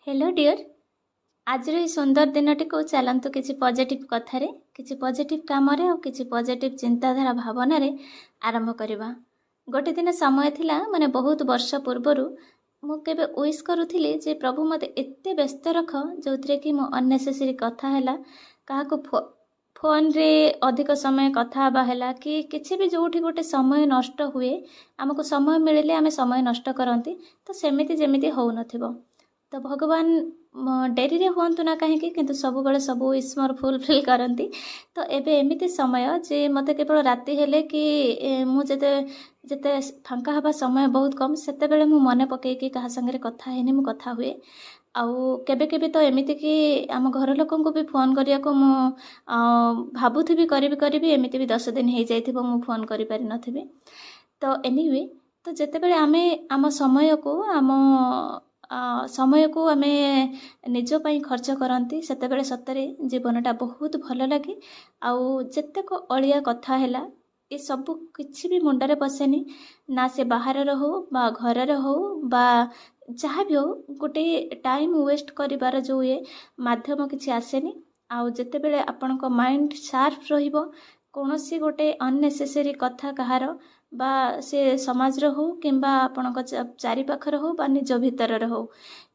Hello dear. आज सुंदर दिनटी को चलतु किसी पॉजिटिव कथार किसी पॉजिटिव काम किसी पॉजिटिव चिंताधारा भावना आरंभ करवा। गोटे दिन समय थिला माने बहुत वर्ष पूर्वर मुझे विश करुली जे प्रभु मत एत व्यस्त रख जो थे कि मो अननेसेसरी कथा है क्या फोन रे अधिक समय कथा है कि किसी भी जोठी गोटे समय नष्ट हुए आमको समय मिले आम समय नष्ट करती तो सेमिति जेमिति हो नथिबो। तो भगवान डेरी रे हुअंतु ना कहीं किंतु सब बेले सब विश मोर फुलफिल करती। तो एबे एमिति समय जे मते केवल राति हेले कि मुझे जिते फांका हवा समय बहुत कम सेते बेले मु मने पकईकी क्या संगे कथा हेनी मु कथा हुए। आउ केबे केबे तो एमिति कि आम घर लोकों को भी फोन करिया को मु भाबुथिबी करिबी एमिति भी 10 दिन हो जाइथिबो मु फोन करि पारि नथिबी। तो एनीवे तो जेतेबेले आमे आम समय को आमे निज पई खर्च करती सेतेबेले सतरे जीवनटा बहुत भल लगे। आउ जेतेक अलिया कथा हैला ये सब किछि भी मुंडरे पसेनी ना से बाहर हो बा घर हो बा जहाँ भी हो गोटे टाइम वेस्ट करिवार जो ये माध्यम किछि आसेनी। आउ जेतेबेले आपनक माइंड शार्प रहिबो कोनोसी गोटे अननेसेसरी कथा कहार बा से समाज हो किंबा आपनक चारि पाखर हो बा निज भितर हो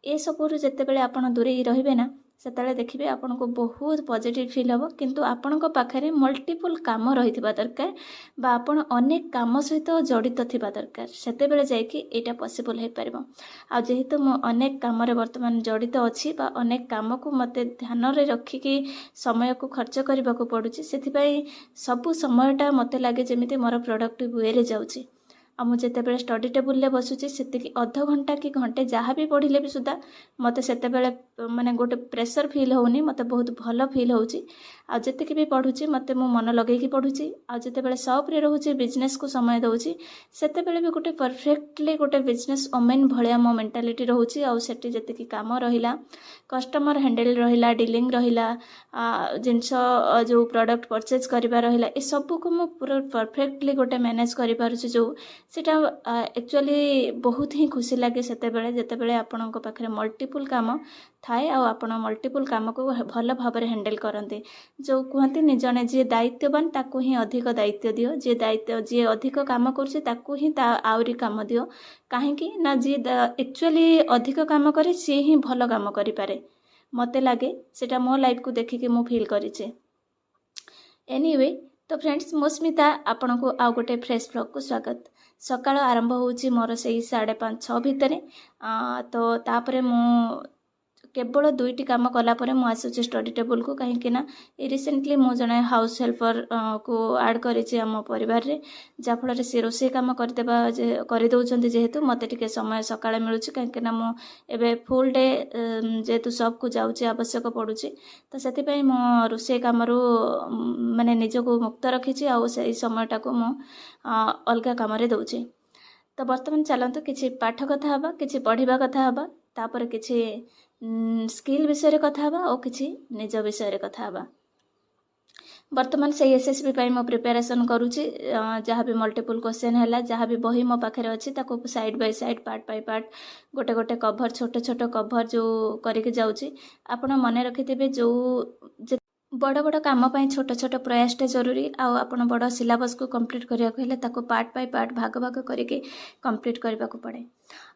ए सबुरु जेतेबेले आपण दूरे रहिबे ना सेतेबेले देखिबे आपनको बहुत पॉजिटिव फील हो। किंतु आपनक पाखरे मल्टीपल काम रहिथिबा दरकार बा आपण अनेक काम सहित जड़ित थिबा दरकार सेतेबेले जायकि एटा पॉसिबल हे परबो। आ जेहेतु मो अनेक काम रे वर्तमान जड़ित अछि बा अनेक काम को मते ध्यान रे रखिकी समय को खर्च करबा को पडुची सेथिबाई सब समयटा मते लागे जेमिति मोर प्रोडक्टिव वे रे जाउची। आ मुझे जितेबाला स्टडी टेबुल ले बसुची सेतिकी अध घंटा कि घंटे जहाँ भी पढ़िले भी सुधा मते सेतेबेले माने गोटे प्रेशर फील होनी मते बहुत भल फील होउची। आ जेतिकी भी पढ़ुची मते मो मन लगेकी पढ़ुची। आ जेतेबेले शॉप रे रहूची बिजनेस को समय दउची सेतेबेले भी गोटे परफेक्टली गोटे बिजनेस वुमेन भलिया मो मेंटालिटी रहूची। आ सेठी जेतिकी काम रहिला कस्टमर हैंडल रहिला डीलिंग रहिला जिनस जो प्रोडक्ट परचेज करबा रहिला ए सब को मो पूरा परफेक्टली गोटे मैनेज करि पारुची जो सेटा एक्चुअली बहुत ही खुशी लगे सेतेबेले जेतेबेले आपनक पाखरे मल्टीपल काम थाए आ आपण मल्टीपल काम को भल भाव हैंडल करते। जो कहते जड़े जी दायित्ववान ताकू ही अधिक दायित्व दियो जी अधिक काम करुचे ताकू ही आउरी काम दियो कहीं ना जी एक्चुअली अधिक काम करे सी ही भल काम करि पारे मते लागे सेटा मो लाइफ को देखिके मु फील करिचे। एनीवे तो फ्रेंड्स मो स्मिता आपण को आउ गोटे फ्रेश ब्लॉग को स्वागत। सकाळ आरंभ होउची मोर से 5:30-6 भितर तो तापरे मु केवल 2टी काम कला परे मु आसुची स्टडी टेबल को कहीं ना रिसेंटली मु जने हाउस हेल्पर को ऐड करिछि हम परिवार रे जाफल से रोषे काम करदेबा कर दउछंती जेहेतु मते टिके समय सकाळे मिलुछि कहीं ना मु एबे फुल डे जेहेतु सब को जाउछि आवश्यक पडुछि तो सेति पई मो रोषे काम रो माने निज को मुक्त रखिछि आ सेई समयटा को मु अलगा काम रे दउछि। तो वर्तमान चलंतु किछि पाठ कथा हबा किछि पढ़िबा कथा हबा तापर किछि स्किल विषय कथा हबा और किछि निज विषय कथा हबा। वर्तमान से एसएसबी पाई मो प्रिपरेशन करूची जहाँ भी मल्टीपल क्वेश्चन है जहाँ भी बही मो पाखे अच्छी ताको side by side part by part गोटे गोटे कवर छोट छोट कवर जो करके जाऊँगी आपण मन रखिथे जो बड़ बड़ काम छोट छोट प्रयासटा जरूरी आपण बड़ सिलेबस को कंप्लीट करने को पार्ट बाय पार्ट भाग भाग करके कंप्लीट करने को पड़े।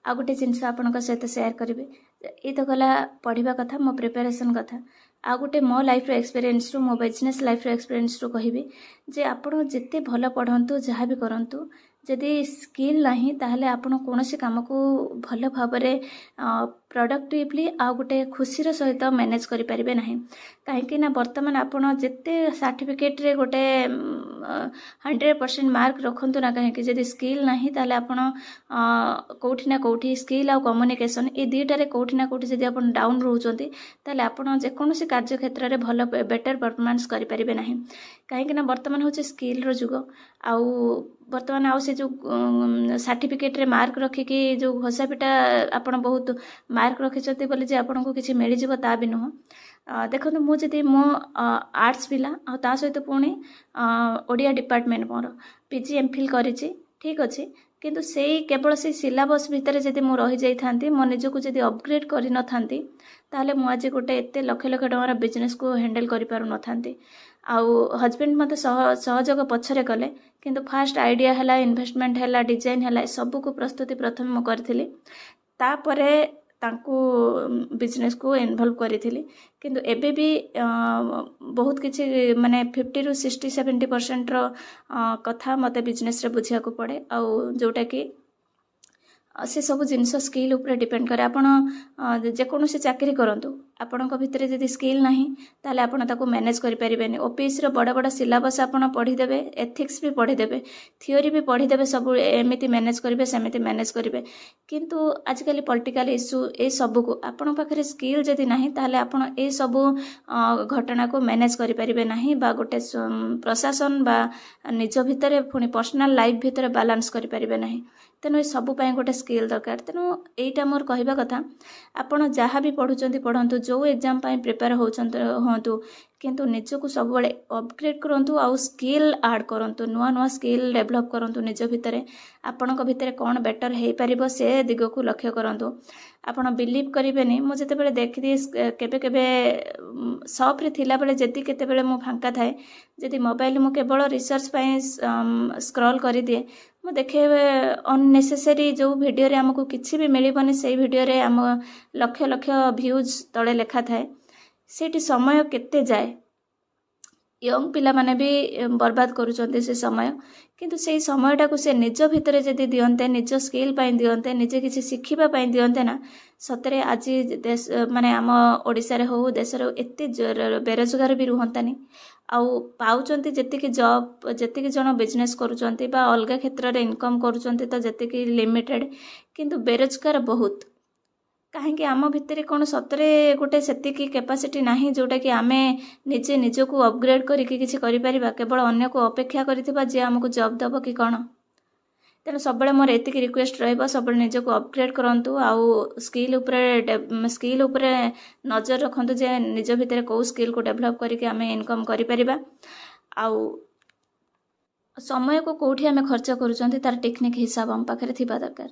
आ गोटे जिनस आपण सहित शेयर करेंगे ये तो गला पढ़ा कथा मो प्रिपरेशन कथा। आ गोटे मो लाइफ एक्सपीरियंस रु मो बिजनेस लाइफ एक्सपीरियंस रु कहबी जे आपण जिते भल पढ़ंतु जहाँ भी करंतु जदि स्किल नहीं ताहले आपण कोनोसी काम को भल भाबरे प्रोडक्टिवली आ गोटे खुशीर सहित मैनेज करि परिबे नाही कहीं ना वर्तमान आपण जिते सर्टिफिकेट रे गोटे 100% मार्क रखंतु ना कहीं जदि स्किल नहीं ताहले आपण कोठी ना कोठी स्किल आ कम्युनिकेशन ए दुईटारे कोठी ना कोठी जदि आपण डाउन रहउचंती ताहले आपण जे कोनोसी कार्य क्षेत्र रे भल बेटर परफॉर्मेंस करि परिबे नाही कहीं ना वर्तमान होचे स्किल रो जुग आउ वर्तमान आउ से जो सर्टिफिकेट रे मार्क रखिकी जो घोषा पिटा आपण बहुत मार्क रखिछते बोले जे आपण को किछि मिल जिवो ता भी नुह। देखो मु जदि मो आर्ट्स पिला आ ता सहित पुणी ओडिया डिपार्टमेंट मोर पीजी एमफिल करिछि ठीक अछि କିନ୍ତୁ ସେଇ କେବଳ ସେଇ ସିଲାବସ୍ ଭିତରେ ଯଦି ମୁଁ ରହିଯାଇଥାନ୍ତି, ମୋ ନିଜକୁ ଯଦି ଅପଗ୍ରେଡ୍ କରିନଥାନ୍ତି, ତାହେଲେ ମୁଁ ଆଜି ଗୋଟେ ଏତେ ଲକ୍ଷ ଲକ୍ଷ ଟଙ୍କାର ବିଜନେସ୍କୁ ହ୍ୟାଣ୍ଡେଲ୍ କରିପାରୁନଥାନ୍ତି। ଆଉ ହଜବେଣ୍ଡ ମୋତେ ସହଯୋଗ ପଛରେ କଲେ, କିନ୍ତୁ ଫାଷ୍ଟ ଆଇଡ଼ିଆ ହେଲା, ଇନଭେଷ୍ଟମେଣ୍ଟ ହେଲା, ଡିଜାଇନ୍ ହେଲା, ସବୁକୁ ପ୍ରସ୍ତୁତି ପ୍ରଥମେ ମୁଁ କରିଥିଲି। ତାପରେ ତାଙ୍କୁ ବିଜନେସ୍କୁ ଇନଭଲ୍ଭ କରିଥିଲି। କିନ୍ତୁ ଏବେ ବି ବହୁତ କିଛି ମାନେ 50ରୁ 60-70%ର କଥା ମୋତେ ବିଜନେସ୍ରେ ବୁଝିବାକୁ ପଡ଼େ। ଆଉ ଯେଉଁଟାକି ସେ ସବୁ ଜିନିଷ ସ୍କିଲ୍ ଉପରେ ଡିପେଣ୍ଡ କରେ। ଆପଣ ଯେକୌଣସି ଚାକିରି କରନ୍ତୁ, ଆପଣଙ୍କ ଭିତରେ ଯଦି ସ୍କିଲ୍ ନାହିଁ ତାହେଲେ ଆପଣ ତାକୁ ମ୍ୟାନେଜ୍ କରିପାରିବେନି। OPSର ବଡ଼ ବଡ଼ ସିଲାବସ୍ ଆପଣ ପଢ଼ିଦେବେ, ଏଥିକ୍ସ ବି ପଢ଼ିଦେବେ, ଥିଓରି ବି ପଢ଼ିଦେବେ, ସବୁ ଏମିତି ମ୍ୟାନେଜ୍ କରିବେ, ସେମିତି ମ୍ୟାନେଜ୍ କରିବେ। କିନ୍ତୁ ଆଜିକାଲି ପଲିଟିକାଲ ଇସ୍ୟୁ ଏସବୁକୁ ଆପଣଙ୍କ ପାଖରେ ସ୍କିଲ୍ ଯଦି ନାହିଁ ତାହେଲେ ଆପଣ ଏସବୁ ଘଟଣାକୁ ମ୍ୟାନେଜ୍ କରିପାରିବେ ନାହିଁ, ବା ଗୋଟେ ପ୍ରଶାସନ ବା ନିଜ ଭିତରେ ପୁଣି ପର୍ସନାଲ ଲାଇଫ୍ ଭିତରେ ବାଲାନ୍ସ କରିପାରିବେ ନାହିଁ। ତେଣୁ ଏ ସବୁ ପାଇଁ ଗୋଟେ ସ୍କିଲ୍ ଦରକାର। ତେଣୁ ଏଇଟା ମୋର କହିବା କଥା, ଆପଣ ଯାହା ବି ପଢ଼ୁଛନ୍ତି ପଢ଼ନ୍ତୁ, ଯେଉଁ ଏକ୍ଜାମ୍ ପାଇଁ ପ୍ରିପେୟାର ହୁଅନ୍ତୁ, କିନ୍ତୁ ନିଜକୁ ସବୁବେଳେ ଅପଗ୍ରେଡ୍ କରନ୍ତୁ ଆଉ ସ୍କିଲ୍ ଆଡ଼୍ କରନ୍ତୁ, ନୂଆ ନୂଆ ସ୍କିଲ୍ ଡେଭଲପ୍ କରନ୍ତୁ ନିଜ ଭିତରେ। ଆପଣଙ୍କ ଭିତରେ କ'ଣ ବେଟର୍ ହେଇପାରିବ ସେ ଦିଗକୁ ଲକ୍ଷ୍ୟ କରନ୍ତୁ। ଆପଣ ବିଲିଭ୍ କରିବେନି, ମୁଁ ଯେତେବେଳେ ଦେଖିଦିଏ କେବେ କେବେ ସପ୍ରେ ଥିଲାବେଳେ ଯଦି କେତେବେଳେ ମୁଁ ଫାଙ୍କା ଥାଏ, ଯଦି ମୋବାଇଲ ମୁଁ କେବଳ ରିସର୍ଚ୍ଚ ପାଇଁ ସ୍କ୍ରଲ୍ କରିଦିଏ, ମୁଁ ଦେଖେ ଅନନେସେସରୀ ଯେଉଁ ଭିଡ଼ିଓରେ ଆମକୁ କିଛି ବି ମିଳିବନି, ସେଇ ଭିଡ଼ିଓରେ ଆମ ଲକ୍ଷ ଲକ୍ଷ ଭ୍ୟୁଜ୍ ତଳେ ଲେଖା ଥାଏ। ସେଇଠି ସମୟ କେତେ ଯାଏ, ୟଙ୍ଗ ପିଲାମାନେ ବି ବର୍ବାଦ କରୁଛନ୍ତି ସେ ସମୟ। କିନ୍ତୁ ସେଇ ସମୟଟାକୁ ସେ ନିଜ ଭିତରେ ଯଦି ଦିଅନ୍ତେ, ନିଜ ସ୍କିଲ୍ ପାଇଁ ଦିଅନ୍ତେ, ନିଜେ କିଛି ଶିଖିବା ପାଇଁ ଦିଅନ୍ତେ ନା, ସତରେ ଆଜି ମାନେ ଆମ ଓଡ଼ିଶାରେ ହଉ, ଦେଶରେ ହଉ, ଏତେ ବେରୋଜଗାର ବି ରୁହନ୍ତାନି। ଆଉ ପାଉଛନ୍ତି ଯେତିକି ଜବ୍, ଯେତିକି ଜଣ ବିଜନେସ୍ କରୁଛନ୍ତି ବା ଅଲଗା କ୍ଷେତ୍ରରେ ଇନକମ୍ କରୁଛନ୍ତି ତ ଯେତିକି ଲିମିଟେଡ଼, କିନ୍ତୁ ବେରୋଜଗାର ବହୁତ। କାହିଁକି ଆମ ଭିତରେ କ'ଣ ସତରେ ଗୋଟେ ସେତିକି କାପାସିଟି ନାହିଁ ଯେଉଁଟାକି ଆମେ ନିଜେ ନିଜକୁ ଅପଗ୍ରେଡ୍ କରିକି କିଛି କରିପାରିବା, କେବଳ ଅନ୍ୟକୁ ଅପେକ୍ଷା କରିଥିବା ଯେ ଆମକୁ ଜବ୍ ଦେବ କି କ'ଣ? ତେଣୁ ସବୁବେଳେ ମୋର ଏତିକି ରିକ୍ୱେଷ୍ଟ ରହିବ, ସବୁବେଳେ ନିଜକୁ ଅପଗ୍ରେଡ୍ କରନ୍ତୁ ଆଉ ସ୍କିଲ୍ ଉପରେ ନଜର ରଖନ୍ତୁ ଯେ ନିଜ ଭିତରେ କେଉଁ ସ୍କିଲ୍କୁ ଡେଭଲପ୍ କରିକି ଆମେ ଇନକମ୍ କରିପାରିବା। ଆଉ ସମୟକୁ କେଉଁଠି ଆମେ ଖର୍ଚ୍ଚ କରୁଛନ୍ତି ତାର ଟେକ୍ନିକ୍ ହିସାବ ଆମ ପାଖରେ ଥିବା ଦରକାର।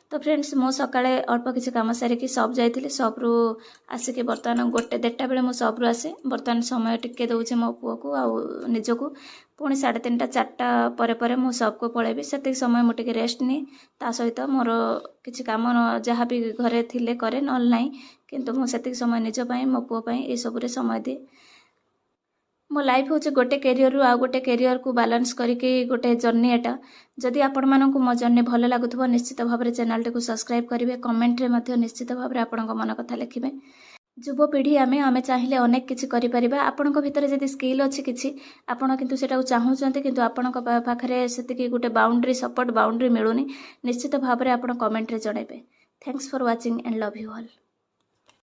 ତ ଫ୍ରେଣ୍ଡସ୍, ମୁଁ ସକାଳେ ଅଳ୍ପ କିଛି କାମ ସାରିକି ସପ୍ ଯାଇଥିଲି, ସପ୍ରୁ ଆସିକି ବର୍ତ୍ତମାନ 1-1:30 ବେଳେ ମୁଁ ସପ୍ରୁ ଆସେ। ବର୍ତ୍ତମାନ ସମୟ ଟିକେ ଦେଉଛି ମୋ ପୁଅକୁ ଆଉ ନିଜକୁ, ପୁଣି 3:30-4ଟା ପରେ ପରେ ମୁଁ ସପ୍କୁ ପଳେଇବି। ସେତିକି ସମୟ ମୁଁ ଟିକେ ରେଷ୍ଟ ନିଏ, ତା ସହିତ ମୋର କିଛି କାମ ଯାହା ବି ଘରେ ଥିଲେ କରେ, ନହେଲେ ନାହିଁ। କିନ୍ତୁ ମୁଁ ସେତିକି ସମୟ ନିଜ ପାଇଁ, ମୋ ପୁଅ ପାଇଁ ଏସବୁରେ ସମୟ ଦିଏ। ମୋ ଲାଇଫ୍ ହେଉଛି ଗୋଟେ କ୍ୟାରିୟରରୁ ଆଉ ଗୋଟେ କ୍ୟାରିୟରକୁ ବାଲାନ୍ସ କରିକି ଗୋଟେ ଜର୍ଣ୍ଣି ଏଟା। ଯଦି ଆପଣମାନଙ୍କୁ ମୋ ଜର୍ଣ୍ଣି ଭଲ ଲାଗୁଥିବ, ନିଶ୍ଚିତ ଭାବରେ ଚ୍ୟାନେଲଟିକୁ ସବସ୍କ୍ରାଇବ୍ କରିବେ, କମେଣ୍ଟରେ ମଧ୍ୟ ନିଶ୍ଚିତ ଭାବରେ ଆପଣଙ୍କ ମନ କଥା ଲେଖିବେ। ଯୁବପିଢ଼ି ଆମେ ଚାହିଁଲେ ଅନେକ କିଛି କରିପାରିବା। ଆପଣଙ୍କ ଭିତରେ ଯଦି ସ୍କିଲ୍ ଅଛି କିଛି, ଆପଣ କିନ୍ତୁ ସେଟାକୁ ଚାହୁଁଛନ୍ତି, କିନ୍ତୁ ଆପଣଙ୍କ ପାଖରେ ସେତିକି ଗୋଟେ ସପୋର୍ଟ ବାଉଣ୍ଡ୍ରି ମିଳୁନି, ନିଶ୍ଚିତ ଭାବରେ ଆପଣ କମେଣ୍ଟରେ ଜଣାଇବେ। Thanks for watching and love you all.